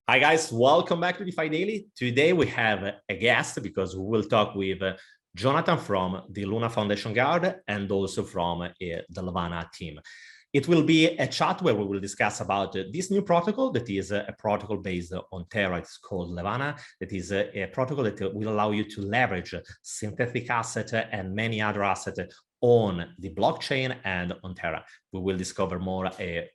Hi guys, welcome back to DeFi Daily. Today we have a guest because we will talk with Jonathan from the Luna Foundation Gard and also from the Levana team. It will be a chat where we will discuss about this new protocol that is a protocol based on Terra. It's called Levana. That is a protocol that will allow you to leverage synthetic asset and many other assets on the blockchain and on Terra. We will discover more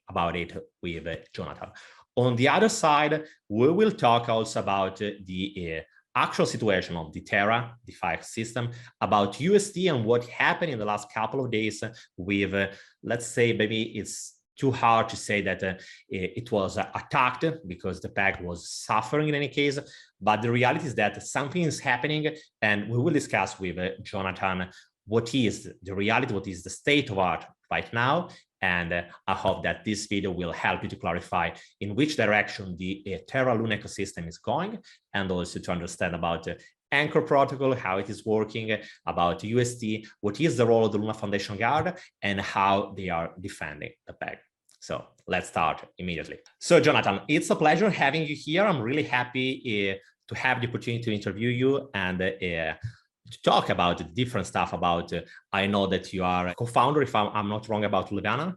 about it with Jonathan. On the other side, we will talk also about the actual situation of the Terra DeFi system, about UST and what happened in the last couple of days with, let's say, maybe it's too hard to say that it was attacked because the peg was suffering in any case. But the reality is that something is happening, and we will discuss with Jonathan what is the reality, what is the state of art right now. And I hope that this video will help you to clarify in which direction the Terra Luna ecosystem is going, and also to understand about Anchor protocol, how it is working, about UST, what is the role of the Luna Foundation Gard, and how they are defending the peg. So let's start immediately. So Jonathan, it's a pleasure having you here. I'm really happy to have the opportunity to interview you and to talk about different stuff about, I know that you are a co-founder, if I'm not wrong, about Levana.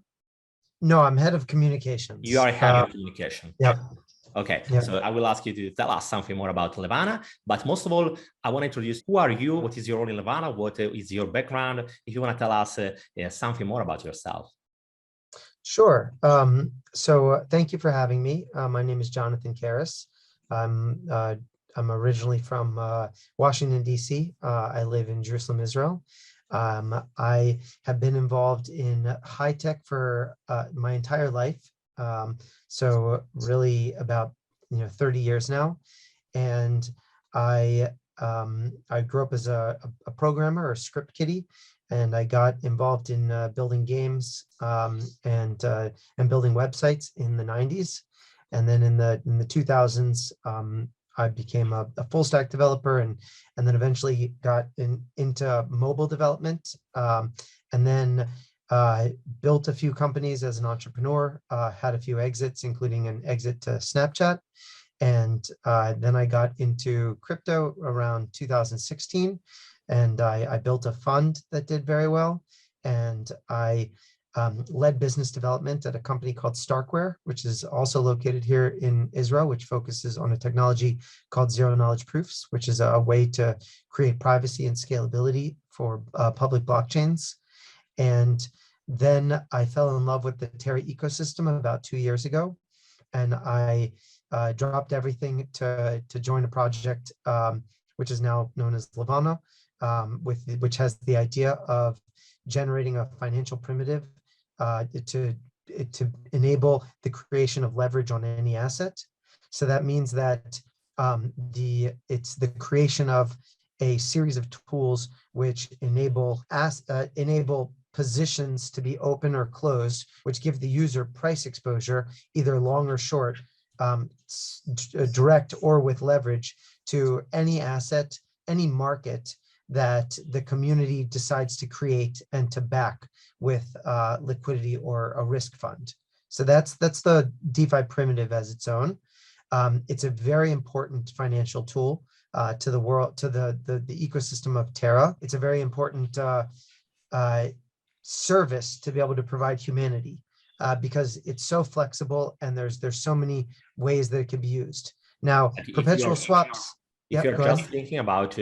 No, I'm head of communications. You are head of communication. Yep. Okay, yep. So I will ask you to tell us something more about Levana, but most of all, I want to introduce who are you, what is your role in Levana, what is your background, if you want to tell us something more about yourself. Sure. So thank you for having me. My name is Jonathan Caras. I'm originally from Washington, D.C. I live in Jerusalem, Israel. I have been involved in high tech for my entire life. So really about 30 years now. And I grew up as a programmer or script kiddie, and I got involved in building games and building websites in the 90s. And then in the 2000s, I became a full stack developer and then eventually got into mobile development, and then built a few companies as an entrepreneur, had a few exits, including an exit to Snapchat. And then I got into crypto around 2016, and I built a fund that did very well. And I led business development at a company called Starkware, which is also located here in Israel, which focuses on a technology called zero knowledge proofs, which is a way to create privacy and scalability for public blockchains. And then I fell in love with the Terra ecosystem about 2 years ago, and I dropped everything to join a project which is now known as Levana, which has the idea of generating a financial primitive to enable the creation of leverage on any asset. So that means that it's the creation of a series of tools which enable positions to be open or closed, which give the user price exposure, either long or short, direct or with leverage, to any asset, any market that the community decides to create and to back with liquidity or a risk fund. So that's the DeFi primitive as its own. It's a very important financial tool to the world, to the ecosystem of Terra. It's a very important service to be able to provide humanity because it's so flexible and there's so many ways that it can be used. Now, perpetual swaps. If you're just thinking about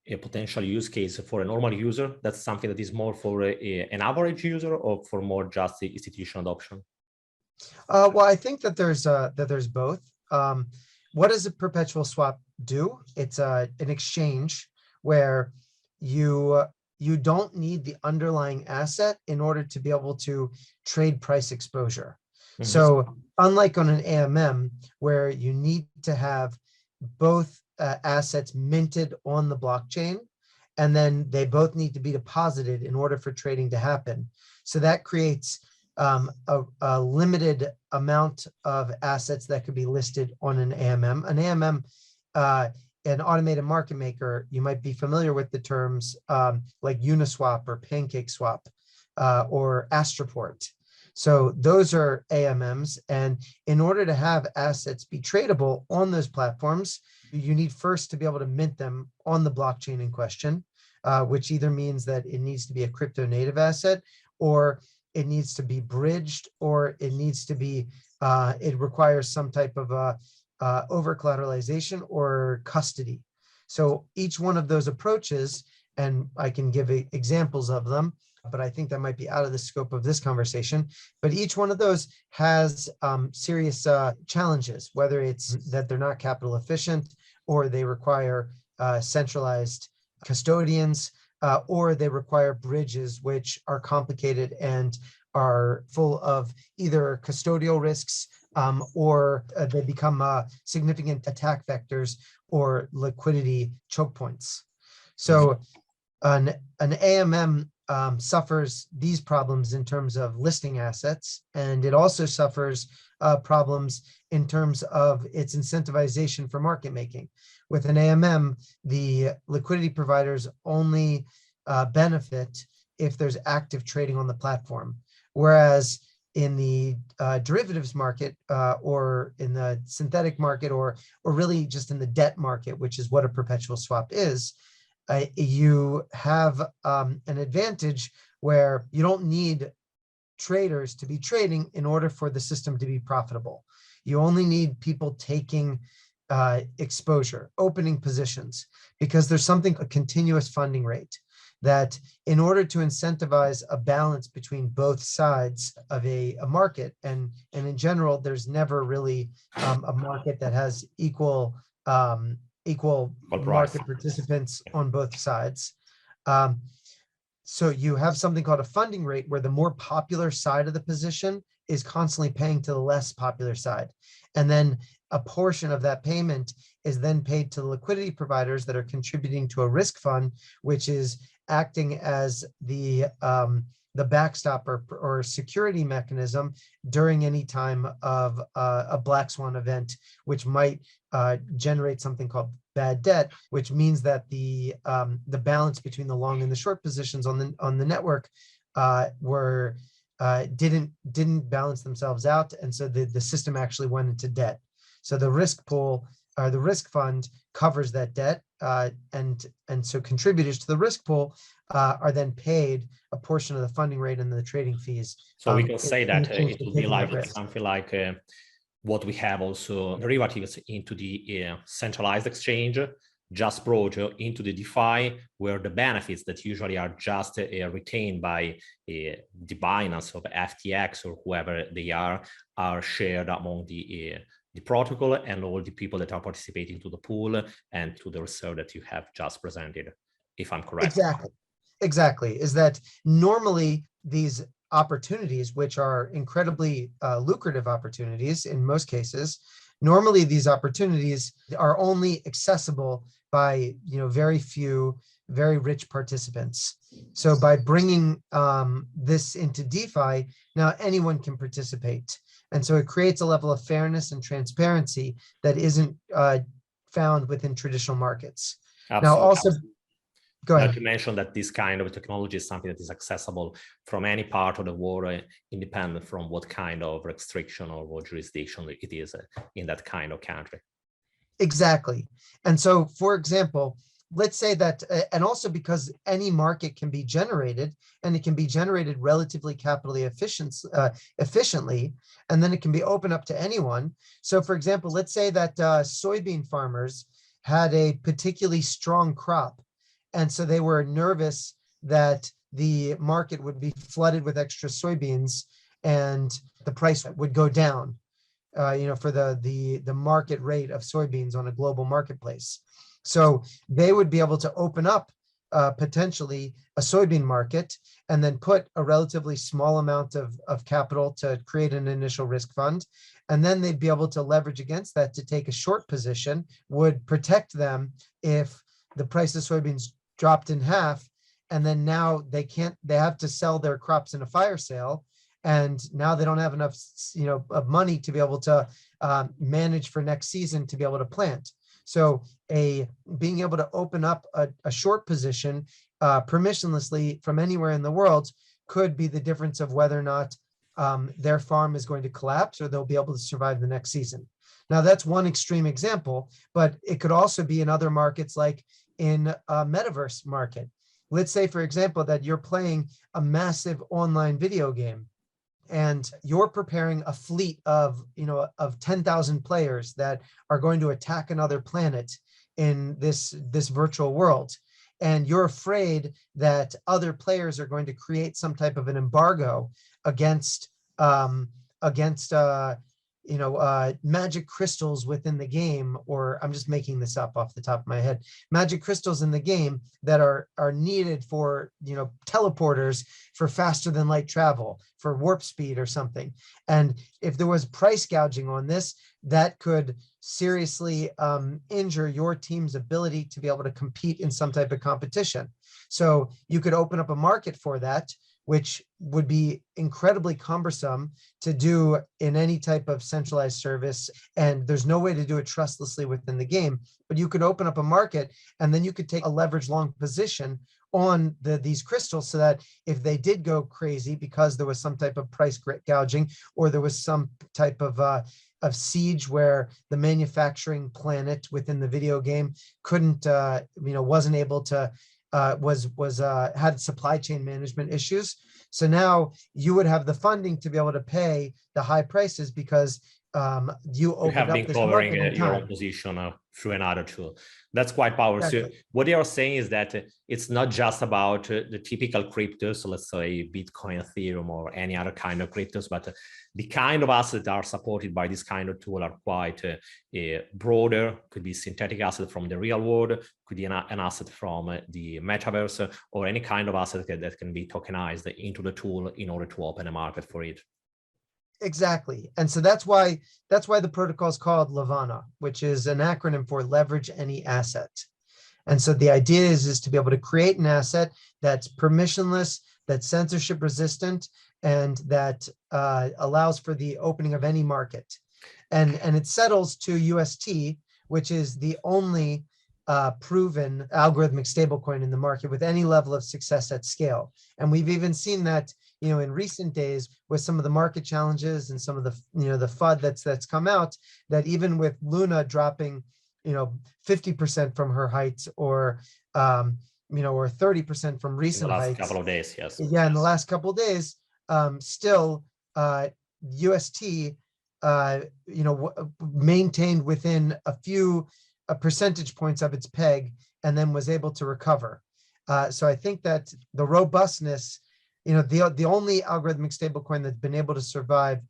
a potential use case for a normal user, that's something that is more for an average user or for more just the institutional adoption? Well, I think that there's both. What does a perpetual swap do? It's an exchange where you don't need the underlying asset in order to be able to trade price exposure. Mm-hmm. So unlike on an AMM, where you need to have both assets minted on the blockchain, and then they both need to be deposited in order for trading to happen. So that creates a limited amount of assets that could be listed on an AMM. An AMM, an automated market maker, you might be familiar with the terms like Uniswap or PancakeSwap or Astroport. So those are AMMs. And in order to have assets be tradable on those platforms, you need first to be able to mint them on the blockchain in question, which either means that it needs to be a crypto native asset, or it needs to be bridged, or it needs to be, it requires some type of over collateralization or custody. So each one of those approaches, and I can give examples of them, but I think that might be out of the scope of this conversation. But each one of those has serious challenges, whether it's that they're not capital efficient, or they require centralized custodians, or they require bridges, which are complicated and are full of either custodial risks, or they become significant attack vectors or liquidity choke points. So an AMM suffers these problems in terms of listing assets, and it also suffers problems in terms of its incentivization for market making. With an AMM, the liquidity providers only benefit if there's active trading on the platform, whereas in the derivatives market, or in the synthetic market, or really just in the debt market, which is what a perpetual swap is, you have an advantage where you don't need traders to be trading in order for the system to be profitable. You only need people taking exposure, opening positions, because there's a continuous funding rate that in order to incentivize a balance between both sides of a market, and in general, there's never really a market that has equal market participants on both sides. So you have something called a funding rate, where the more popular side of the position is constantly paying to the less popular side. And then a portion of that payment is then paid to the liquidity providers that are contributing to a risk fund, which is acting as the backstop or security mechanism during any time of a black swan event, which might generate something called bad debt, which means that the balance between the long and the short positions on the network didn't balance themselves out, and so the system actually went into debt. So the risk pool, or the risk fund, covers that debt, and so contributors to the risk pool are then paid a portion of the funding rate and the trading fees. So we can say that it will be like something like what we have also derivatives into the centralized exchange, just brought into the DeFi, where the benefits that usually are just retained by the Binance or the FTX or whoever they are shared among the protocol and all the people that are participating to the pool and to the reserve that you have just presented, if I'm correct. Exactly. Is that normally these opportunities, which are incredibly lucrative opportunities in most cases, normally these opportunities are only accessible by very few, very rich participants. So by bringing this into DeFi, now anyone can participate. And so it creates a level of fairness and transparency that isn't found within traditional markets. Absolutely. Now also, go ahead. Not to mention that this kind of technology is something that is accessible from any part of the world, independent from what kind of restriction or what jurisdiction it is in that kind of country. Exactly. And so, for example, let's say that, and also because any market can be generated, and it can be generated relatively capitally efficiently, and then it can be open up to anyone. So for example, let's say that soybean farmers had a particularly strong crop, and so they were nervous that the market would be flooded with extra soybeans and the price would go down, for the market rate of soybeans on a global marketplace. So they would be able to open up potentially a soybean market and then put a relatively small amount of capital to create an initial risk fund. And then they'd be able to leverage against that to take a short position, would protect them if the price of soybeans dropped in half. And then now they have to sell their crops in a fire sale. And now they don't have enough, of money to be able to manage for next season to be able to plant. So being able to open up a short position permissionlessly from anywhere in the world could be the difference of whether or not their farm is going to collapse or they'll be able to survive the next season. Now, that's one extreme example, but it could also be in other markets, like in a metaverse market. Let's say, for example, that you're playing a massive online video game and you're preparing a fleet of 10,000 players that are going to attack another planet in this virtual world. And you're afraid that other players are going to create some type of an embargo against magic crystals within the game, or I'm just making this up off the top of my head, magic crystals in the game that are needed for, teleporters for faster than light travel, for warp speed or something. And if there was price gouging on this, that could seriously injure your team's ability to be able to compete in some type of competition. So you could open up a market for that, which would be incredibly cumbersome to do in any type of centralized service. And there's no way to do it trustlessly within the game, but you could open up a market and then you could take a leverage long position on these crystals, so that if they did go crazy because there was some type of price gouging, or there was some type of siege where the manufacturing planet within the video game couldn't, wasn't able to, had supply chain management issues. So now you would have the funding to be able to pay the high prices because you have been covering your own position through another tool. That's quite powerful. Exactly. So what they are saying is that it's not just about the typical cryptos, so let's say Bitcoin, Ethereum, or any other kind of cryptos, but the kind of assets that are supported by this kind of tool are quite broader. Could be synthetic asset from the real world, could be an asset from the metaverse, or any kind of asset that can be tokenized into the tool in order to open a market for it. Exactly. And so that's why the protocol is called Levana, which is an acronym for leverage any asset. And so the idea is to be able to create an asset that's permissionless, that's censorship resistant, and that allows for the opening of any market. And it settles to UST, which is the only proven algorithmic stablecoin in the market with any level of success at scale. And we've even seen that, in recent days with some of the market challenges and some of the, the FUD that's come out, that even with Luna dropping, 50% from her heights, or, or 30% from recent heights. In the last couple of days, yes. Yeah, in the last couple of days, still UST, maintained within a few percentage points of its peg, and then was able to recover. So I think that the robustness, the only algorithmic stablecoin that's been able to survive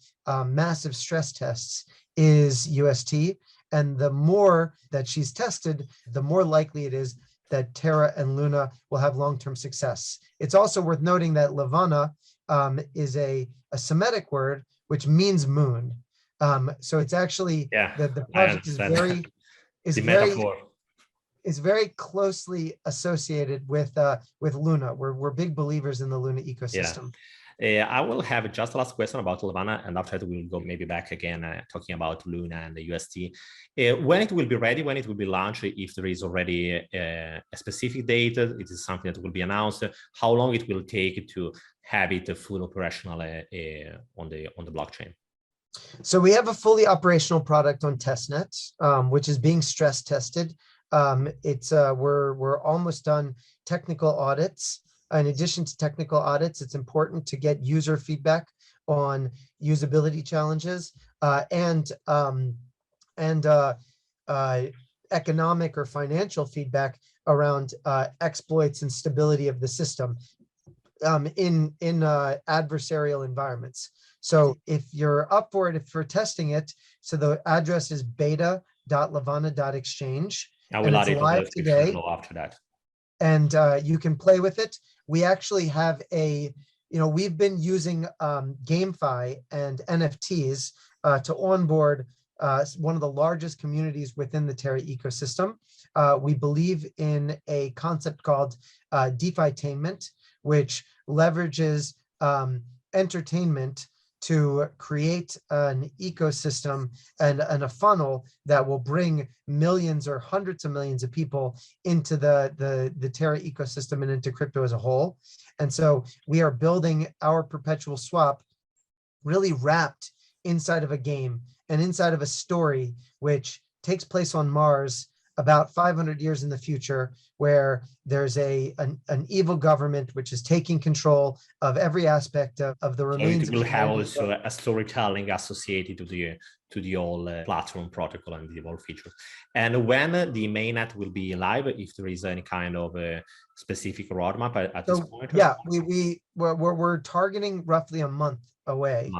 massive stress tests is UST. And the more that she's tested, the more likely it is that Terra and Luna will have long-term success. It's also worth noting that Levana is a Semitic word, which means moon. So it's actually, the project is very closely associated with Luna. We're big believers in the Luna ecosystem. Yeah. I will have just the last question about Levana, and after that we'll go maybe back again talking about Luna and the UST. When it will be ready, when it will be launched, if there is already a specific date, it is something that will be announced, how long it will take to have it full operational on the blockchain? So we have a fully operational product on testnet, which is being stress tested. We're almost done technical audits. In addition to technical audits, it's important to get user feedback on usability challenges and economic or financial feedback around exploits and stability of the system in adversarial environments. So if you're up for it, if you're testing it, so the address is beta.levana.exchange. I will add it in the description below after that. And you can play with it. We actually have we've been using GameFi and NFTs to onboard one of the largest communities within the Terra ecosystem. We believe in a concept called DeFi-tainment, which leverages entertainment to create an ecosystem and a funnel that will bring millions or hundreds of millions of people into the Terra ecosystem and into crypto as a whole. And so we are building our perpetual swap really wrapped inside of a game and inside of a story, which takes place on Mars about 500 years in the future, where there's an evil government which is taking control of every aspect of the remains. So it will have also a storytelling associated to the whole platform protocol and the whole features. And when the mainnet will be live, if there is any kind of specific roadmap at this point? Yeah, we're targeting roughly a month away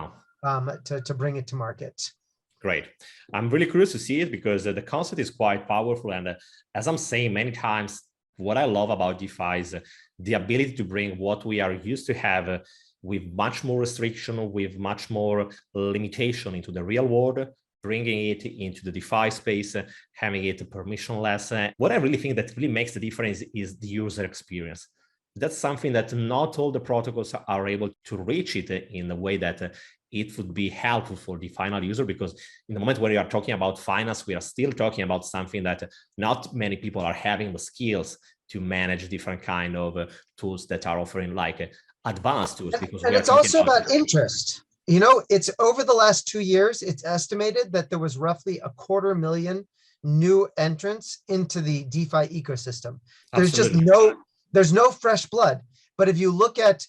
to bring it to market. Great. I'm really curious to see it because the concept is quite powerful. And as I'm saying many times, what I love about DeFi is the ability to bring what we are used to have with much more restriction, with much more limitation into the real world, bringing it into the DeFi space, having it permissionless. What I really think that really makes the difference is the user experience. That's something that not all the protocols are able to reach it in a way that it would be helpful for the final user, because in the moment where you are talking about finance, we are still talking about something that not many people are having the skills to manage different kind of tools that are offering like advanced tools. Because and it's also about interest. You know, it's over the last 2 years, it's estimated that there was roughly 250,000 new entrants into the DeFi ecosystem. There's Absolutely. there's no fresh blood. But if you look at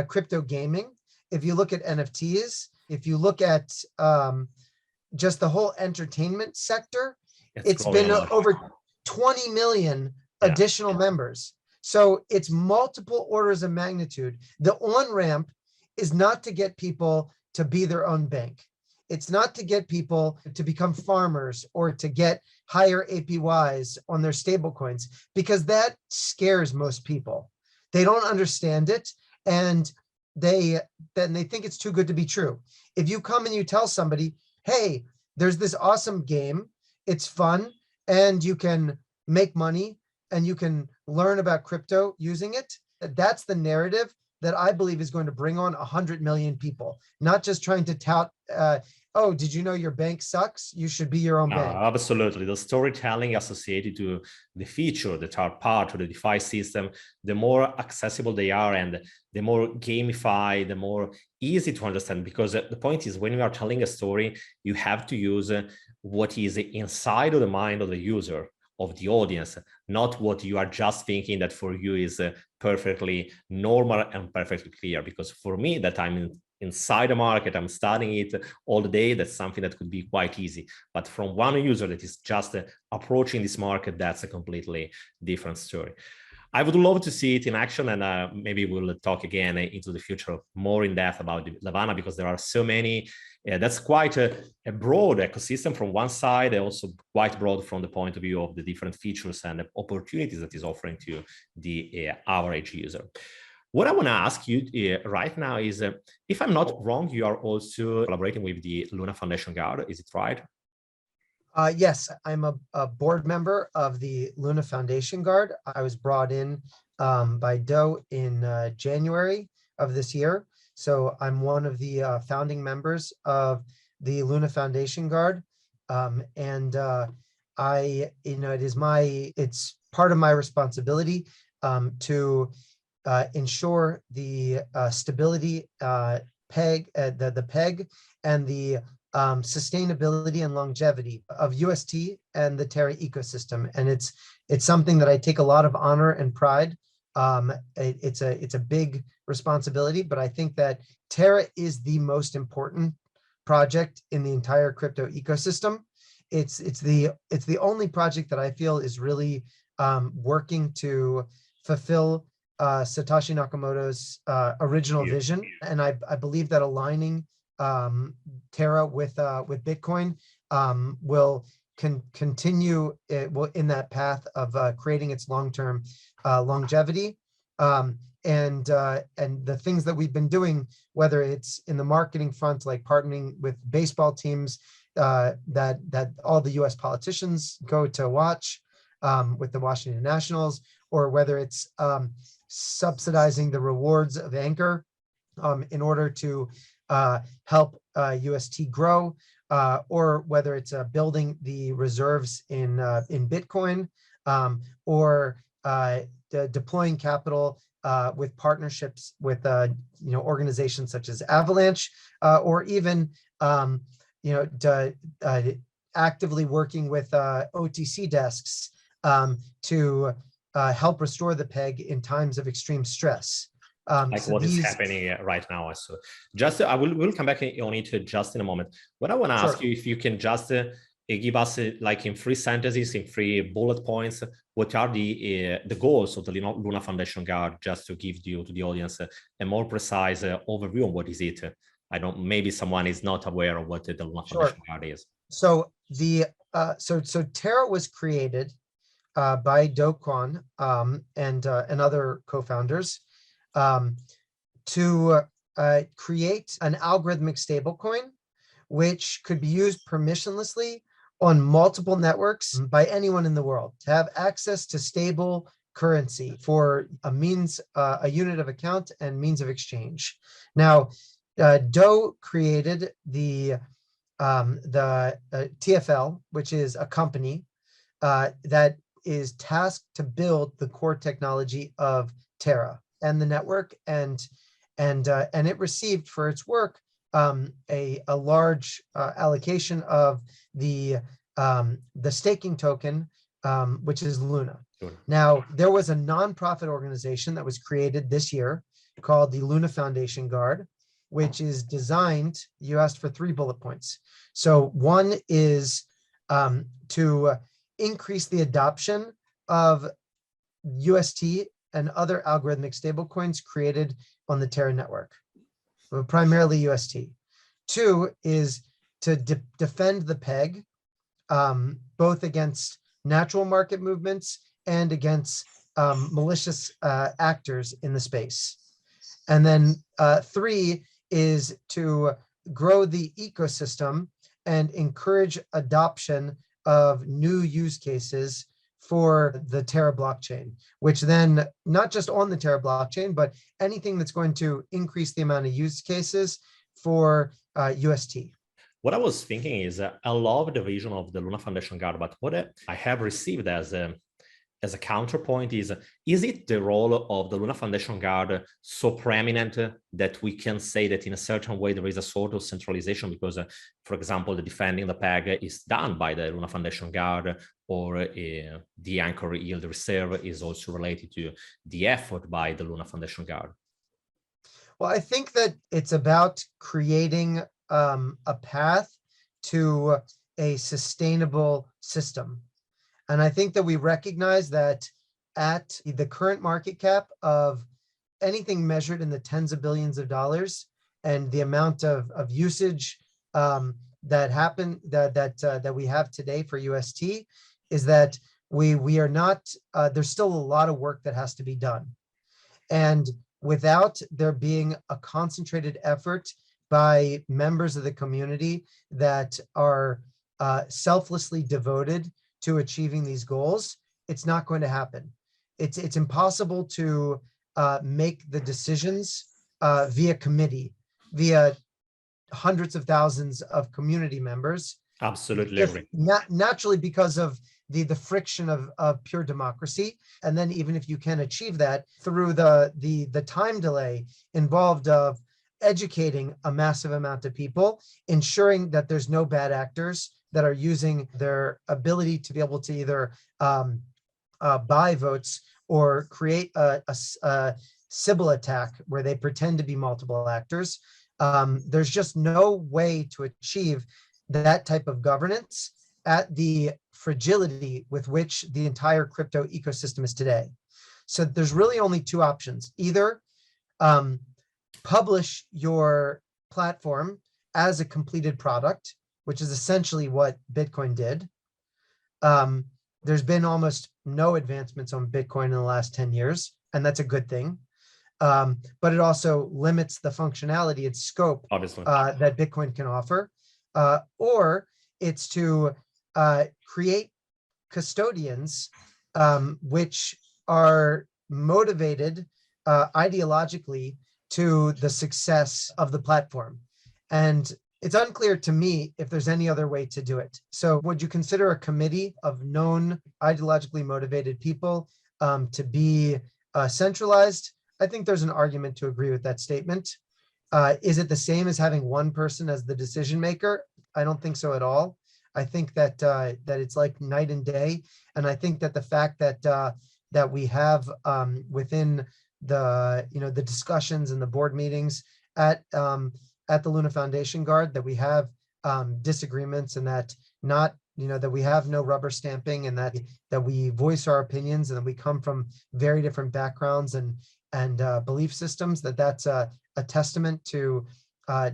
crypto gaming, if you look at NFTs, if you look at just the whole entertainment sector, it's been over 20 million additional members. So it's multiple orders of magnitude. The on-ramp is not to get people to be their own bank. It's not to get people to become farmers or to get higher APYs on their stable coins, because that scares most people. They don't understand it, and they think it's too good to be true. If you come and you tell somebody, hey, there's this awesome game, it's fun, and you can make money and you can learn about crypto using it, that's the narrative that I believe is going to bring on 100 million people, not just trying to tout, oh, did you know your bank sucks? You should be your own bank. Absolutely. The storytelling associated to the feature that are part of the DeFi system, the more accessible they are and the more gamified, the more easy to understand. Because the point is, when you are telling a story, you have to use what is inside of the mind of the user, of the audience, not what you are just thinking that for you is perfectly normal and perfectly clear. Because for me, that I'm inside the market, I'm studying it all the day, that's something that could be quite easy. But from one user that is just approaching this market, that's a completely different story. I would love to see it in action, and maybe we'll talk again into the future more in depth about Levana, because there are so many. That's quite a broad ecosystem from one side, and also quite broad from the point of view of the different features and opportunities that is offering to the average user. What I want to ask you right now is, if I'm not wrong, you are also collaborating with the Luna Foundation Gard, is it right? Yes, I'm a board member of the Luna Foundation Gard. I was brought in by Doe in January of this year. So I'm one of the founding members of the Luna Foundation Gard. And it's part of my responsibility to ensure the stability peg, the peg and the sustainability and longevity of UST and the Terra ecosystem. And it's something that I take a lot of honor and pride. It's a big responsibility, but I think that Terra is the most important project in the entire crypto ecosystem. It's the only project that I feel is really working to fulfill Satoshi Nakamoto's original vision. And I believe that aligning Terra with Bitcoin will continue in that path of creating its long-term longevity. And the things that we've been doing, whether it's in the marketing front, like partnering with baseball teams that all the US politicians go to watch, with the Washington Nationals, or whether it's subsidizing the rewards of Anchor in order to help UST grow, or whether it's building the reserves in Bitcoin, or deploying capital with partnerships with organizations such as Avalanche, or even actively working with OTC desks to help restore the peg in times of extreme stress. Like so what is these, happening right now. So just we'll come back on it just in a moment. What I want to ask Sure. you, if you can just give us like in 3 sentences, in 3 bullet points, what are the goals of the Luna Foundation Gard, just to give to the audience a more precise overview of what is it. I don't, maybe someone is not aware of what the Luna Foundation Gard is. So the so Terra was created by Do Kwon and other co-founders to create an algorithmic stablecoin which could be used permissionlessly on multiple networks by anyone in the world, to have access to stable currency for a means, a unit of account and means of exchange. Now, Do created the TFL, which is a company that is tasked to build the core technology of Terra and the network, and it received for its work a large allocation of the staking token, which is Luna. Sure. Now, there was a nonprofit organization that was created this year called the Luna Foundation Gard, which is designed, you asked for 3 bullet points. So one is to increase the adoption of UST and other algorithmic stablecoins created on the Terra network, primarily UST. 2 is to defend the peg, both against natural market movements and against malicious actors in the space. And then 3 is to grow the ecosystem and encourage adoption of new use cases for the Terra blockchain, which then, not just on the Terra blockchain, but anything that's going to increase the amount of use cases for UST. What I was thinking is, I love the vision of the Luna Foundation Gard, but what I have received as a counterpoint is it the role of the Luna Foundation Gard so preeminent that we can say that in a certain way there is a sort of centralization? Because, for example, the defending the peg is done by the Luna Foundation Gard, or the anchor yield reserve is also related to the effort by the Luna Foundation Gard. Well, I think that it's about creating a path to a sustainable system. And I think that we recognize that at the current market cap of anything measured in the tens of billions of dollars, and the amount of usage that we have today for UST, is that we are not, there's still a lot of work that has to be done. And without there being a concentrated effort by members of the community that are selflessly devoted to achieving these goals, it's not going to happen. It's impossible to make the decisions via committee, via hundreds of thousands of community members. Absolutely agree. Naturally, because of the friction of pure democracy. And then even if you can achieve that through the time delay involved of educating a massive amount of people, ensuring that there's no bad actors that are using their ability to be able to either buy votes or create a Sybil attack where they pretend to be multiple actors. There's just no way to achieve that type of governance at the fragility with which the entire crypto ecosystem is today. So there's really only 2 options. Either publish your platform as a completed product, which is essentially what Bitcoin did. There's been almost no advancements on Bitcoin in the last 10 years, and that's a good thing. But it also limits the functionality and scope that Bitcoin can offer. Or it's to create custodians which are motivated ideologically to the success of the platform. And it's unclear to me if there's any other way to do it. So would you consider a committee of known ideologically motivated people to be centralized, I think there's an argument to agree with that statement. Is it the same as having one person as the decision maker? I don't think so at all. I think that that it's like night and day, and I think that the fact that that we have within the the discussions and the board meetings at the Luna Foundation Gard, that we have disagreements, and that not that we have no rubber stamping, and that we voice our opinions, and that we come from very different backgrounds and belief systems, that's a testament to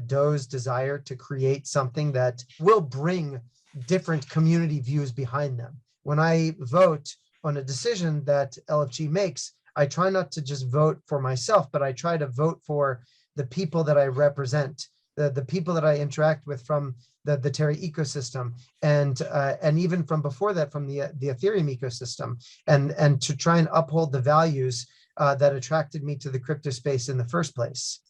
Doe's desire to create something that will bring different community views behind them. When I vote on a decision that LFG makes, I try not to just vote for myself, but I try to vote for the people that I represent, the people that I interact with from the Terra ecosystem, and even from before that, from the Ethereum ecosystem, and to try and uphold the values that attracted me to the crypto space in the first place.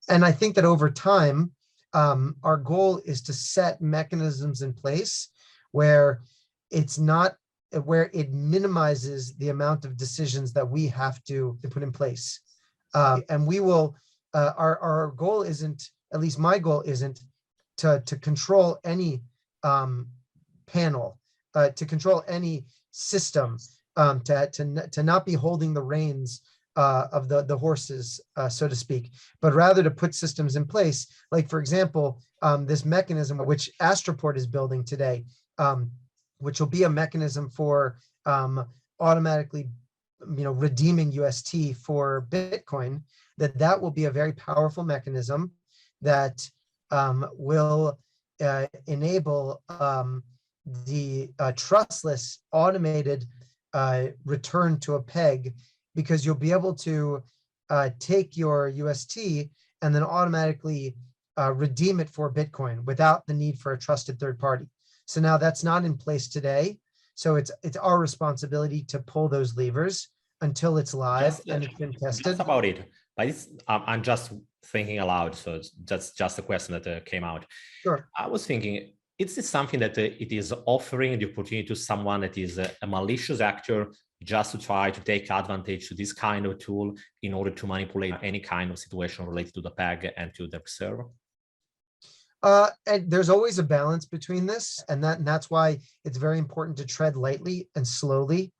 And I think that over time, our goal is to set mechanisms in place where it minimizes the amount of decisions that we have to put in place. And we will, our goal isn't, at least my goal isn't, to control any panel, to control any system, to not be holding the reins of the horses, so to speak, but rather to put systems in place. Like, for example, this mechanism which Astroport is building today, which will be a mechanism for automatically redeeming UST for Bitcoin, that will be a very powerful mechanism that will enable the trustless automated return to a peg, because you'll be able to take your UST and then automatically redeem it for Bitcoin without the need for a trusted third party. So now that's not in place today. So it's our responsibility to pull those levers until it's live and it's been tested. That's about it. But I'm just thinking aloud, so that's just a question that came out. Sure. I was thinking, is this something that it is offering the opportunity to someone that is a malicious actor just to try to take advantage to this kind of tool in order to manipulate any kind of situation related to the peg and to the reserve? And there's always a balance between this, and that's why it's very important to tread lightly and slowly,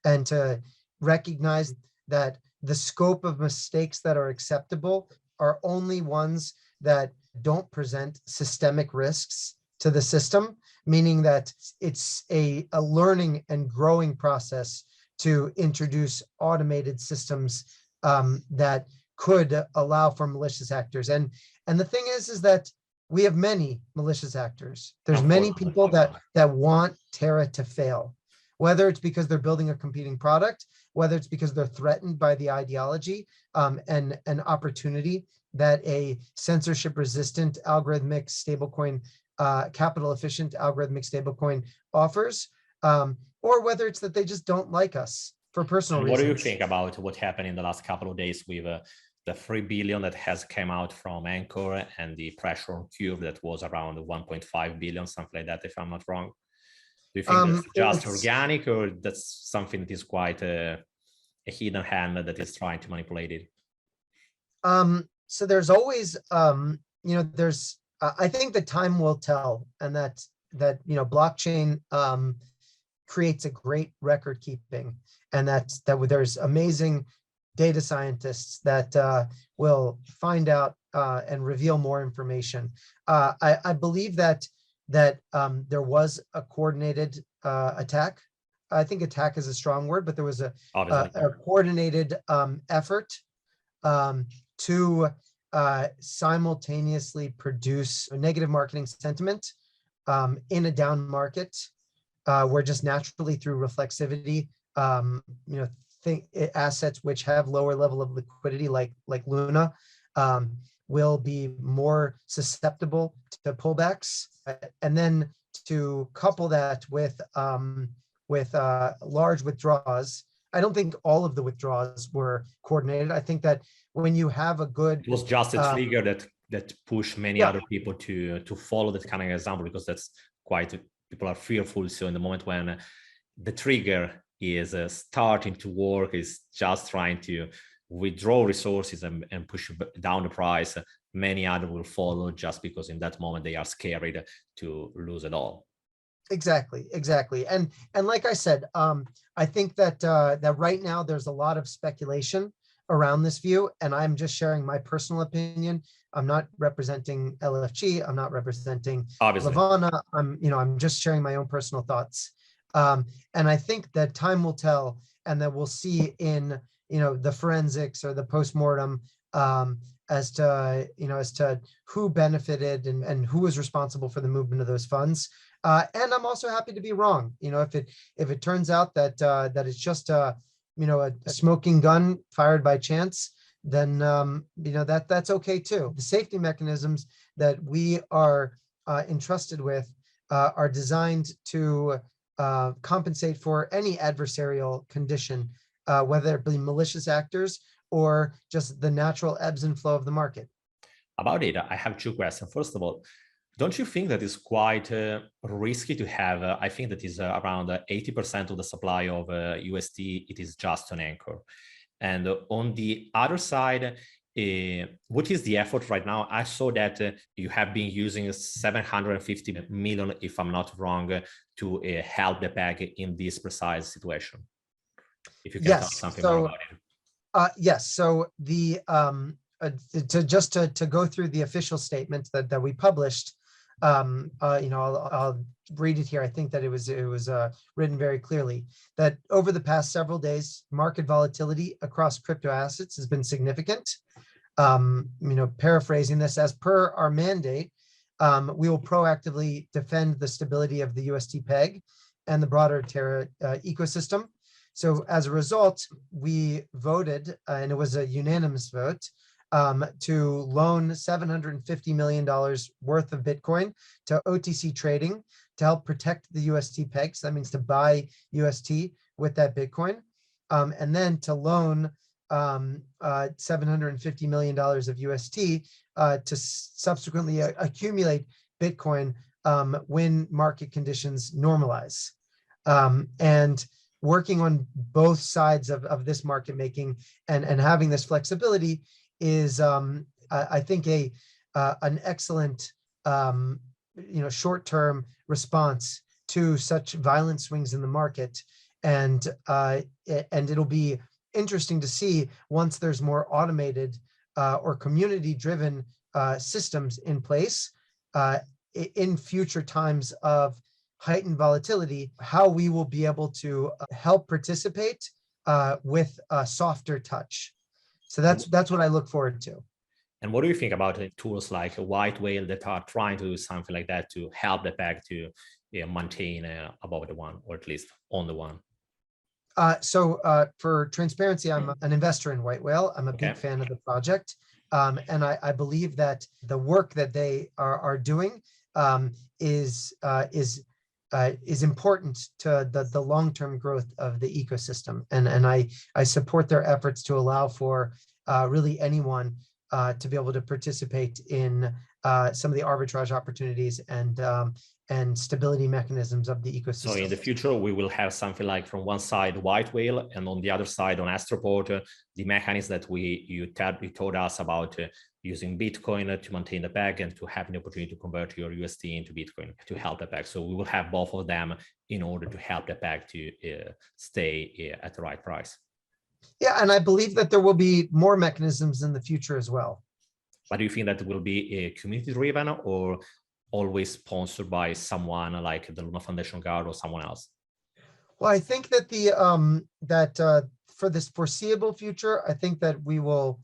and to recognize that the scope of mistakes that are acceptable are only ones that don't present systemic risks to the system, meaning that it's a learning and growing process to introduce automated systems that could allow for malicious actors. And the thing is that we have many malicious actors. There's many people that want Terra to fail, whether it's because they're building a competing product, whether it's because they're threatened by the ideology and an opportunity that a censorship-resistant algorithmic stablecoin, capital-efficient algorithmic stablecoin offers, or whether it's that they just don't like us for personal reasons. What do you think about what happened in the last couple of days with the 3 billion that has come out from Anchor and the pressure on Cube that was around 1.5 billion, something like that, if I'm not wrong? Do you think that's just organic, or that's something that is quite a hidden hand that is trying to manipulate it? So there's always, there's, I think the time will tell, and that blockchain creates a great record keeping, and that there's amazing data scientists that will find out and reveal more information. I believe that there was a coordinated attack. I think attack is a strong word, but there was a coordinated effort to simultaneously produce a negative marketing sentiment in a down market, where just naturally through reflexivity, assets which have lower level of liquidity, like Luna, will be more susceptible to pullbacks, and then to couple that with large withdrawals. I don't think all of the withdrawals were coordinated. I think that when you have a good, it was just a trigger that pushed many other people to follow that kind of example, because that's quite, people are fearful. So in the moment when the trigger is starting to work, is just trying to withdraw resources and push down the price, many others will follow just because in that moment they are scared to lose it all. Exactly. And like I said, I think that that right now there's a lot of speculation around this view, and I'm just sharing my personal opinion. I'm not representing LFG. I'm not representing Obviously. Levana. I'm just sharing my own personal thoughts. And I think that time will tell, and that we'll see in the forensics or the postmortem as to who benefited and who was responsible for the movement of those funds. And I'm also happy to be wrong. If it turns out that that it's just a smoking gun fired by chance, then that's okay too. The safety mechanisms that we are entrusted with are designed to compensate for any adversarial condition, whether it be malicious actors or just the natural ebbs and flow of the market. About it, I have two questions. First of all, don't you think that it's quite risky to have, I think that is around 80% of the supply of UST, it is just an anchor. And on the other side, what is the effort right now? I saw that you have been using 750 million, if I'm not wrong, to help the peg in this precise situation. If you can tell something more about it. Yes. So the to go through the official statement that we published, I'll read it here. I think that it was written very clearly that over the past several days, market volatility across crypto assets has been significant. Paraphrasing this, as per our mandate, we will proactively defend the stability of the UST peg and the broader Terra ecosystem. So as a result, we voted, and it was a unanimous vote, to loan $750 million worth of Bitcoin to OTC trading to help protect the UST peg. So that means to buy UST with that Bitcoin, and then to loan $750 million of UST to subsequently accumulate Bitcoin when market conditions normalize. And working on both sides of this market making and having this flexibility is, I think, an excellent short-term response to such violent swings in the market, and it'll be interesting to see once there's more automated or community-driven systems in place in future times of heightened volatility, how we will be able to help participate with a softer touch. So that's what I look forward to. And what do you think about tools like a White Whale that are trying to do something like that to help the peg to maintain above the one, or at least on the one? So for transparency, I'm an investor in White Whale. I'm a big fan of the project. And I believe that the work that they are doing is important to the long-term growth of the ecosystem. And I support their efforts to allow for really anyone to be able to participate in some of the arbitrage opportunities and stability mechanisms of the ecosystem. So in the future, we will have something like from one side, White Whale, and on the other side, on Astroport, the mechanism that you told us about using Bitcoin to maintain the peg and to have an opportunity to convert your UST into Bitcoin to help the peg. So we will have both of them in order to help the peg to stay at the right price. Yeah, and I believe that there will be more mechanisms in the future as well. But do you think that will be community-driven or always sponsored by someone like the Luna Foundation Gard or someone else? Well, I think that for this foreseeable future, I think that we will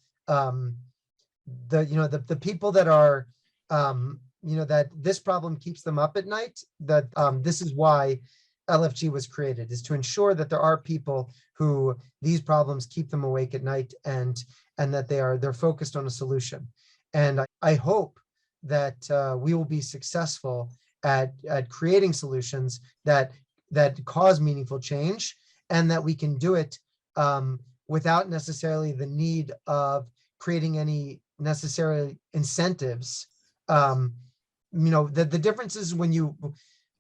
the people that are that this problem keeps them up at night, that this is why LFG was created, is to ensure that there are people who these problems keep them awake at night, and that they're focused on a solution. And I hope that we will be successful at creating solutions that cause meaningful change, and that we can do it without necessarily the need of creating any necessary incentives. The difference is when you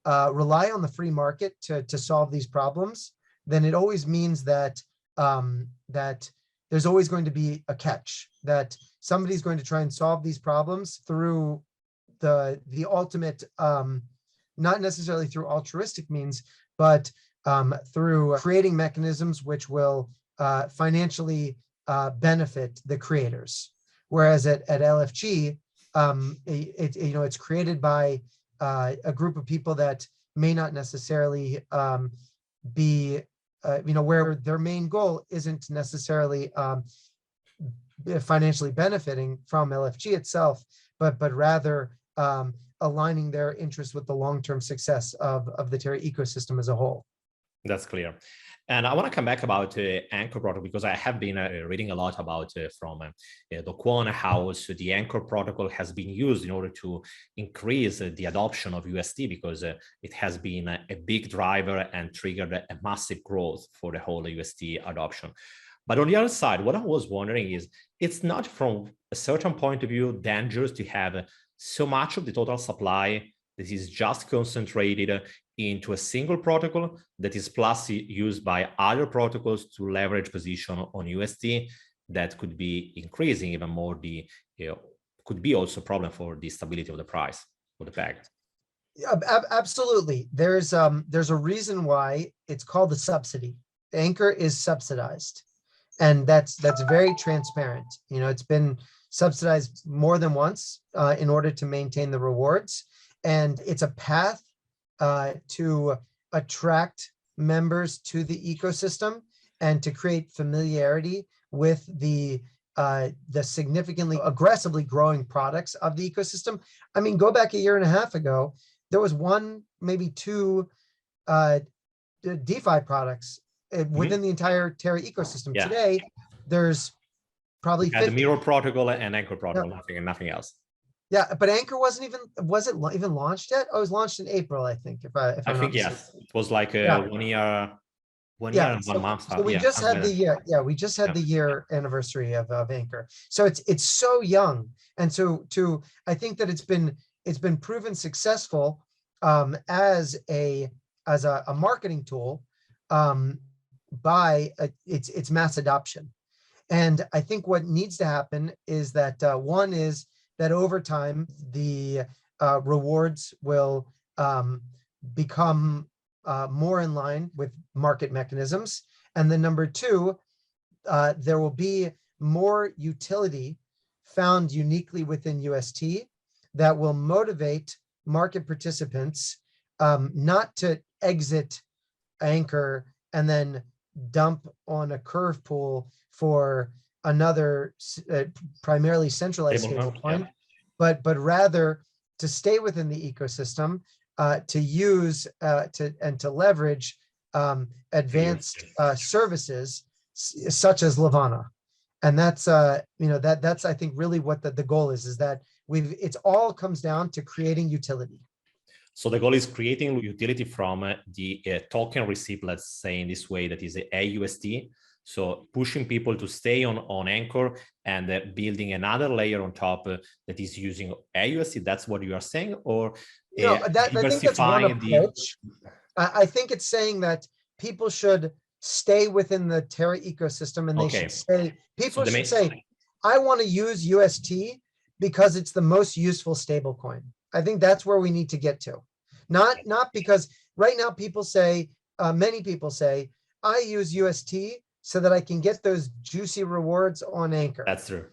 rely on the free market to solve these problems, then it always means that that there's always going to be a catch, that somebody's going to try and solve these problems through the ultimate, not necessarily through altruistic means, but through creating mechanisms which will financially benefit the creators. Whereas at LFG, it's created by a group of people that may not necessarily be, where their main goal isn't necessarily financially benefiting from LFG itself, but rather aligning their interests with the long-term success of the Terra ecosystem as a whole. That's clear. And I want to come back about Anchor protocol, because I have been reading a lot about from the Kwon house. The Anchor protocol has been used in order to increase the adoption of UST, because it has been a big driver and triggered a massive growth for the whole UST adoption. But on the other side, what I was wondering is, it's not from a certain point of view dangerous to have so much of the total supply that is just concentrated into a single protocol that is plus used by other protocols to leverage position on UST, that could be increasing even more could be also a problem for the stability of the price of the peg. Yeah, absolutely. There's a reason why it's called the subsidy. Anchor is subsidized, and that's very transparent. It's been subsidized more than once in order to maintain the rewards, and it's a path to attract members to the ecosystem and to create familiarity with the significantly aggressively growing products of the ecosystem. I mean, go back a year and a half ago, there was one, maybe two DeFi products within the entire Terra ecosystem. Yeah. Today, there's probably 50. The Mirror protocol and Anchor protocol, nothing else. Yeah, but Anchor was it even launched yet? Oh, it was launched in April, I think. I think yes, it was like 1 year, 1 year and 1 month. So we just had the year. Yeah, we just had the year anniversary of Anchor. So it's so young, and so I think that it's been proven successful as a marketing tool by its mass adoption. And I think what needs to happen is that one is that over time, the rewards will become more in line with market mechanisms. And then number two, there will be more utility found uniquely within UST that will motivate market participants not to exit Anchor and then dump on a curve pool for another primarily centralized stablecoin, but rather to stay within the ecosystem, to use to leverage advanced services such as Levana. And that's that's I think really what the goal is that it all comes down to creating utility. So the goal is creating utility from the token receipt, let's say in this way, that is AUST. So pushing people to stay on Anchor and building another layer on top that is using AUST. That's what you are saying, or I think that's one approach. I think it's saying that people should stay within the Terra ecosystem, and they should say, people should say, I want to use UST because it's the most useful stablecoin. I think that's where we need to get to. Not because right now people say, many people say, I use UST so that I can get those juicy rewards on Anchor. That's true.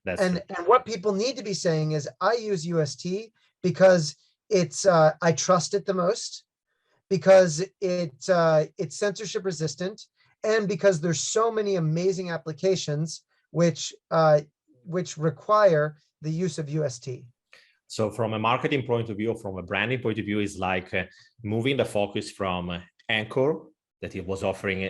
And what people need to be saying is, I use UST because it's I trust it the most, because it's censorship resistant, and because there's so many amazing applications which require the use of UST. So from a marketing point of view, from a branding point of view, is like moving the focus from Anchor, that it was offering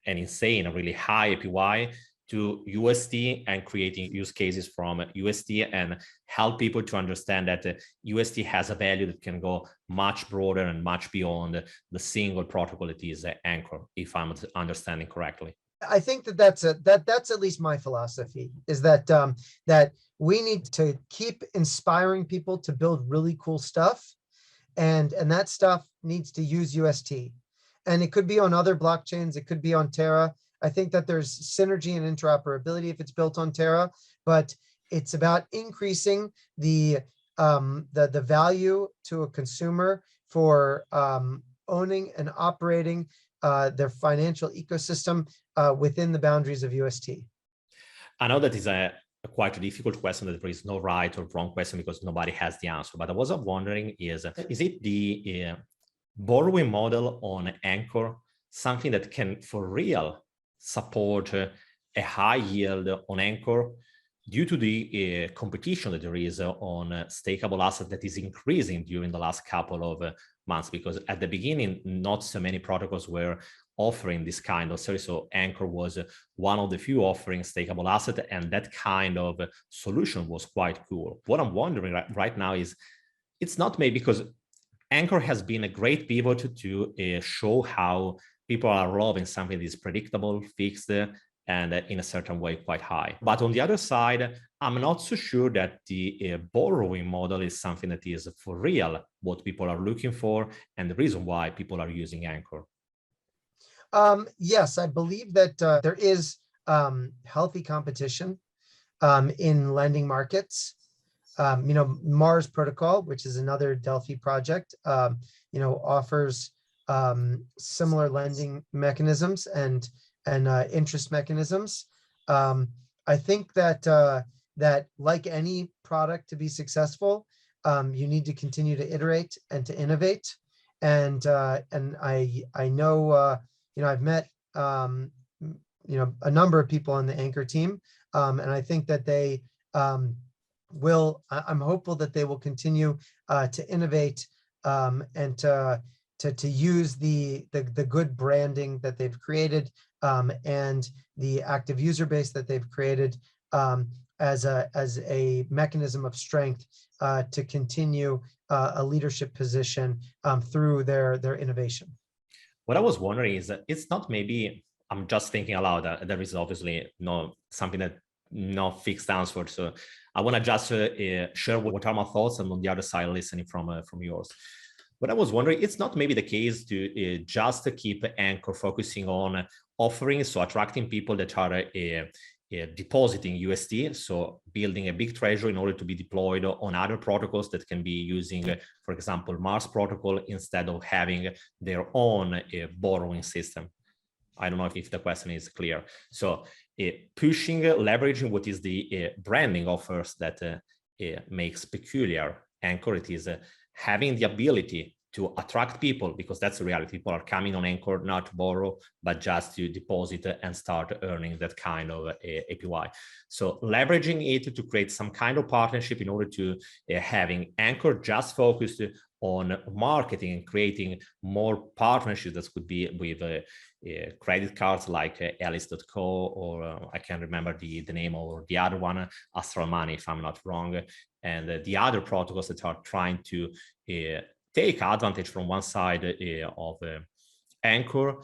an insane, a really high APY, to UST, and creating use cases from UST and help people to understand that UST has a value that can go much broader and much beyond the single protocol that is Anchor, if I'm understanding correctly. I think that's at least my philosophy, is that that we need to keep inspiring people to build really cool stuff, and that stuff needs to use UST. And it could be on other blockchains. It could be on Terra. I think that there's synergy and interoperability if it's built on Terra, but it's about increasing the value to a consumer for owning and operating their financial ecosystem within the boundaries of UST. I know that is a quite a difficult question, that there is no right or wrong question because nobody has the answer. But I was wondering is it the borrowing model on Anchor something that can for real support a high yield on Anchor due to the competition that there is on stakeable asset that is increasing during the last couple of months? Because at the beginning, not so many protocols were offering this kind of service. So Anchor was one of the few offering stakeable asset, and that kind of solution was quite cool. What I'm wondering right now is, it's not maybe because Anchor has been a great pivot to show how people are loving something that is predictable, fixed, and in a certain way quite high. But on the other side, I'm not so sure that the borrowing model is something that is for real what people are looking for and the reason why people are using Anchor. Yes, I believe that there is healthy competition in lending markets. Mars Protocol, which is another Delphi project, offers similar lending mechanisms and interest mechanisms. I think that that like any product to be successful, you need to continue to iterate and to innovate. And I know I've met a number of people on the Anchor team, and I think that they I'm hopeful that they will continue to innovate and to use the good branding that they've created and the active user base that they've created as a mechanism of strength to continue a leadership position through their innovation. What I was wondering is that it's not maybe, I'm just thinking aloud, there is obviously something that no fixed answer. So I want to just share what are my thoughts, and on the other side, listening from yours. But I was wondering, it's not maybe the case to just keep Anchor focusing on offering, so attracting people that are depositing UST, so building a big treasury in order to be deployed on other protocols that can be using, for example, Mars protocol, instead of having their own borrowing system. I don't know if the question is clear. So pushing, leveraging what is the branding offers that makes peculiar Anchor. It is having the ability to attract people, because that's the reality. People are coming on Anchor not to borrow, but just to deposit and start earning that kind of APY. So leveraging it to create some kind of partnership in order to having Anchor just focused on marketing and creating more partnerships that could be with credit cards like Alice.co, or I can't remember the name, or the other one, Astral Money, if I'm not wrong, and the other protocols that are trying to take advantage from one side of Anchor,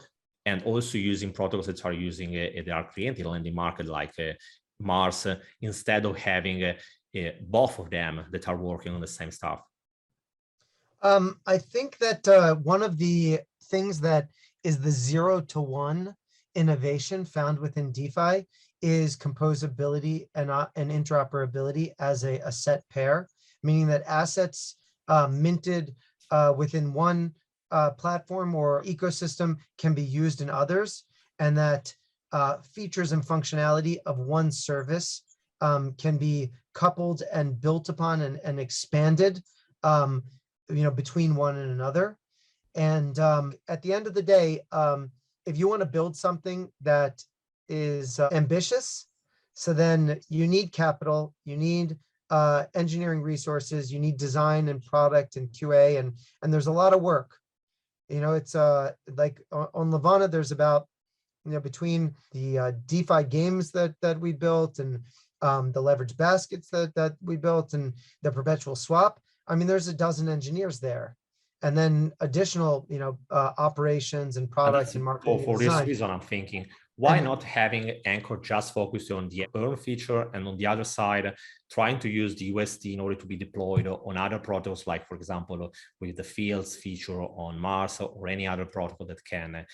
and also using protocols that are using they are creating lending market like Mars, instead of having both of them that are working on the same stuff. I think that one of the things that is the 0 to 1 innovation found within DeFi is composability and interoperability as a set pair, meaning that assets minted within one platform or ecosystem can be used in others, and that features and functionality of one service can be coupled and built upon and expanded between one and another. And at the end of the day, if you want to build something that is ambitious, so then you need capital, you need engineering resources, you need design and product and QA, and there's a lot of work. It's like on Levana, there's about between the DeFi games that we built and the leverage baskets that we built and the perpetual swap. I mean, there's a dozen engineers there, and then additional operations and products and marketing. For this reason, I'm thinking, why not having Anchor just focus on the earn feature, and on the other side, trying to use the UST in order to be deployed on other protocols, like, for example, with the fields feature on Mars or any other protocol that can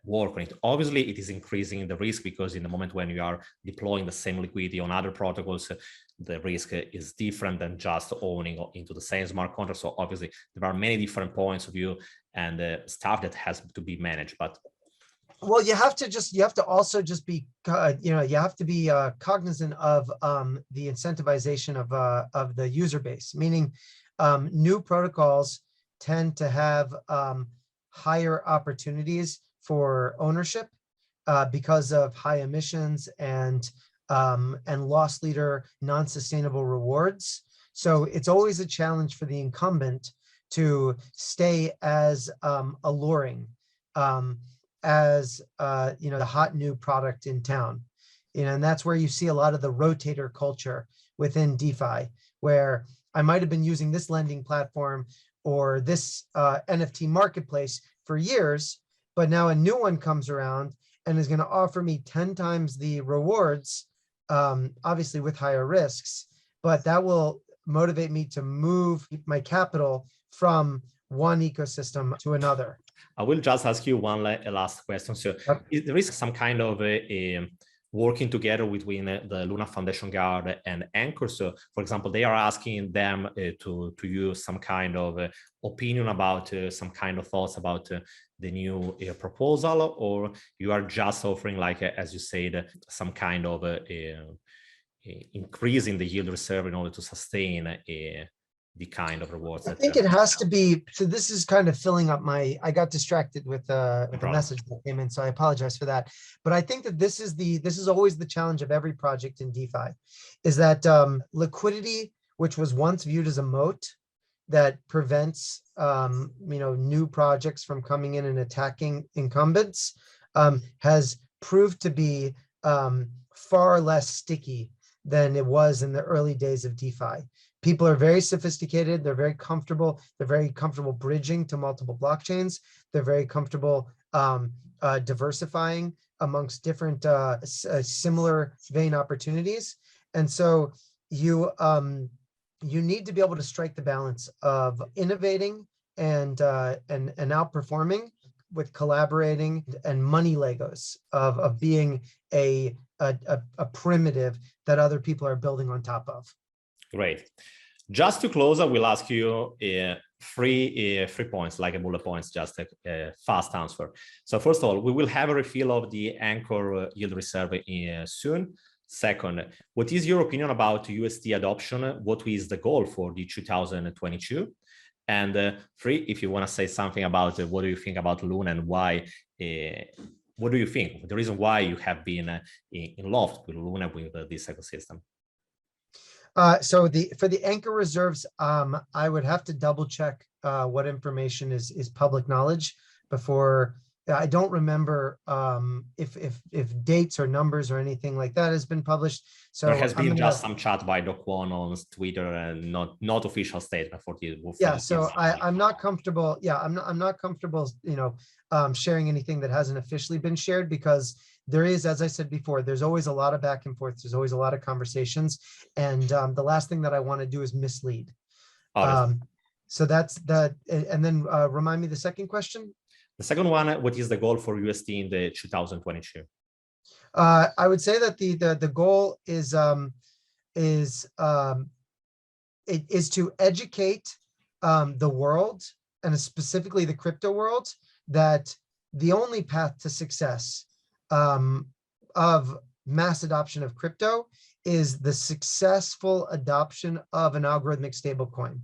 work on it. Obviously, it is increasing the risk, because in the moment when you are deploying the same liquidity on other protocols, the risk is different than just owning into the same smart contract. So obviously, there are many different points of view and stuff that has to be managed. But well, you have to also just be, you have to be cognizant of the incentivization of the user base, meaning new protocols tend to have higher opportunities for ownership because of high emissions and loss leader non-sustainable rewards. So it's always a challenge for the incumbent to stay as alluring as the hot new product in town. And that's where you see a lot of the rotator culture within DeFi, where I might have been using this lending platform or this NFT marketplace for years, but now a new one comes around and is going to offer me 10 times the rewards, obviously with higher risks, but that will motivate me to move my capital from one ecosystem to another. I will just ask you one last question. So there is some kind of working together between the Luna Foundation Gard and Anchor. So, for example, they are asking them to use some kind of opinion about some kind of thoughts about the new proposal, or you are just offering, like, as you said, some kind of increase in the yield reserve in order to sustain the kind of rewards. I think it has to be, so this is kind of filling up I got distracted with a message that came in, so I apologize for that. But I think that this is always the challenge of every project in DeFi, is that liquidity, which was once viewed as a moat that prevents new projects from coming in and attacking incumbents, has proved to be far less sticky than it was in the early days of DeFi. People are very sophisticated. They're very comfortable. They're very comfortable bridging to multiple blockchains. They're very comfortable diversifying amongst different similar vein opportunities. And so you need to be able to strike the balance of innovating and outperforming with collaborating, and money Legos of being a primitive that other people are building on top of. Great. Just to close, I will ask you three points, like a bullet points, just a fast answer. So first of all, we will have a refill of the Anchor yield reserve soon. Second, what is your opinion about UST adoption? What is the goal for the 2022? And three, if you want to say something about what do you think about Luna and why, what do you think? The reason why you have been in love with Luna, with this ecosystem? So for the Anchor reserves, I would have to double check what information is public knowledge before. I don't remember if dates or numbers or anything like that has been published. So there has been just some chat by Doc One on Twitter, and not official statement for the. Yeah, so I'm not comfortable. Yeah, I'm not comfortable. Sharing anything that hasn't officially been shared, because there is, as I said before, there's always a lot of back and forth. There's always a lot of conversations, and the last thing that I want to do is mislead. So that's that. And then remind me the second question. The second one, what is the goal for UST in the 2022? I would say that the goal is to educate the world, and specifically the crypto world, that the only path to success of mass adoption of crypto is the successful adoption of an algorithmic stablecoin.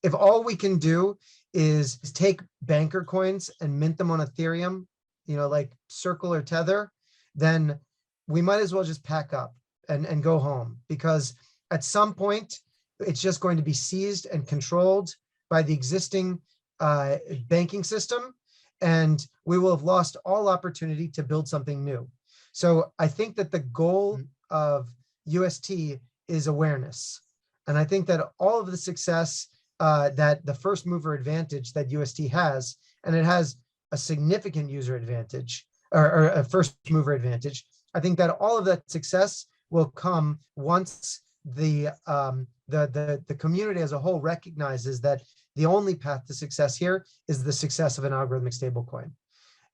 If all we can do is take banker coins and mint them on Ethereum, like Circle or Tether, then we might as well just pack up and go home, because at some point it's just going to be seized and controlled by the existing banking system, and we will have lost all opportunity to build something new. So I think that the goal of UST is awareness. And I think that all of the success that the first mover advantage that UST has, and it has a significant user advantage, or a first mover advantage. I think that all of that success will come once the community as a whole recognizes that the only path to success here is the success of an algorithmic stablecoin.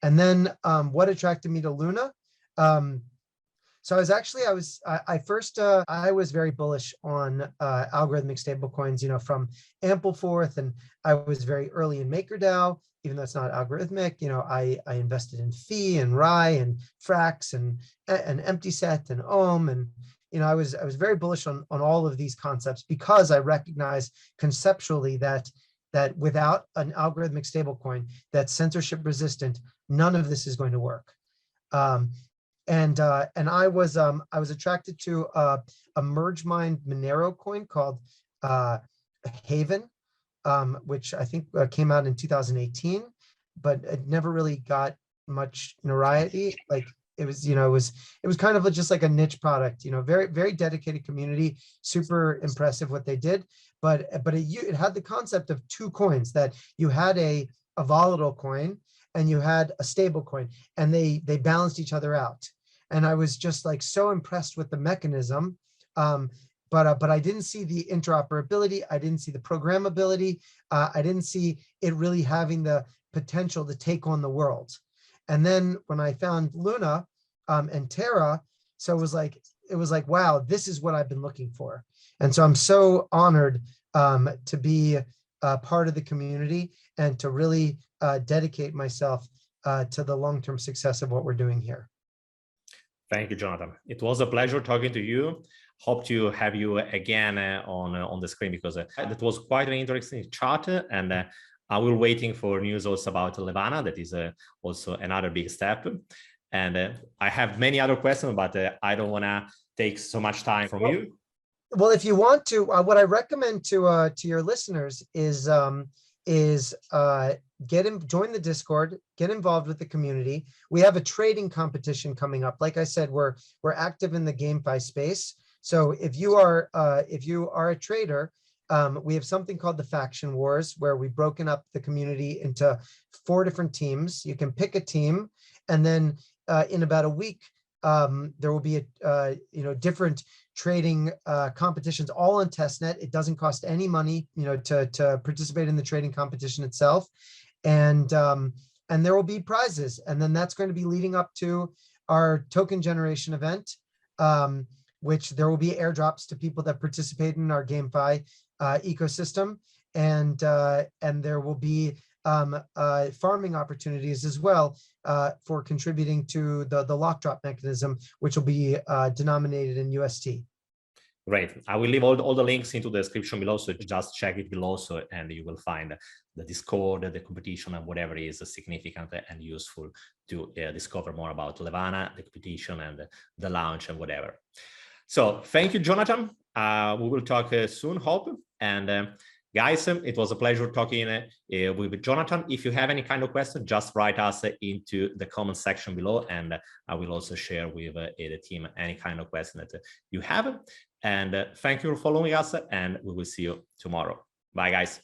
And then what attracted me to Luna? So I was very bullish on algorithmic stablecoins, from Ampleforth, and I was very early in MakerDAO, even though it's not algorithmic. I invested in Fee and Rye and Frax and Empty Set and Ohm, and I was very bullish on all of these concepts because I recognize conceptually that without an algorithmic stablecoin that's censorship resistant, none of this is going to work. And I was attracted to a merge mined Monero coin called Haven, which I think came out in 2018, but it never really got much notoriety. Like it was kind of just like a niche product. Very very dedicated community, super impressive what they did. But it had the concept of two coins, that you had a volatile coin and you had a stable coin, and they balanced each other out. And I was just like so impressed with the mechanism, but I didn't see the interoperability. I didn't see the programmability. I didn't see it really having the potential to take on the world. And then when I found Luna and Terra, so it was like, wow, this is what I've been looking for. And so I'm so honored to be part of the community and to really dedicate myself to the long-term success of what we're doing here. Thank you, Jonathan. It was a pleasure talking to you. Hope to have you again on the screen, because that was quite an interesting chat, and I will waiting for news also about Levana. That is also another big step. And I have many other questions, but I don't want to take so much time from you. Well, if you want to, what I recommend to your listeners is join the Discord, get involved with the community. We have a trading competition coming up. Like I said, we're active in the GameFi space. So if you are a trader, we have something called the Faction Wars, where we've broken up the community into 4 different teams. You can pick a team, and then in about a week, there will be different trading competitions, all on testnet. It doesn't cost any money, to participate in the trading competition itself, and there will be prizes. And then that's going to be leading up to our token generation event, which there will be airdrops to people that participate in our GameFi ecosystem, and there will be farming opportunities as well for contributing to the lock drop mechanism, which will be denominated in UST. Great. I will leave all the links into the description below, so just check it below, and you will find the Discord, the competition, and whatever is significant and useful to discover more about Levana, the competition, and the launch, and whatever. So thank you, Jonathan. We will talk soon, hope. And guys, it was a pleasure talking with Jonathan. If you have any kind of question, just write us into the comment section below, and I will also share with the team any kind of question that you have. And thank you for following us, and we will see you tomorrow. Bye, guys.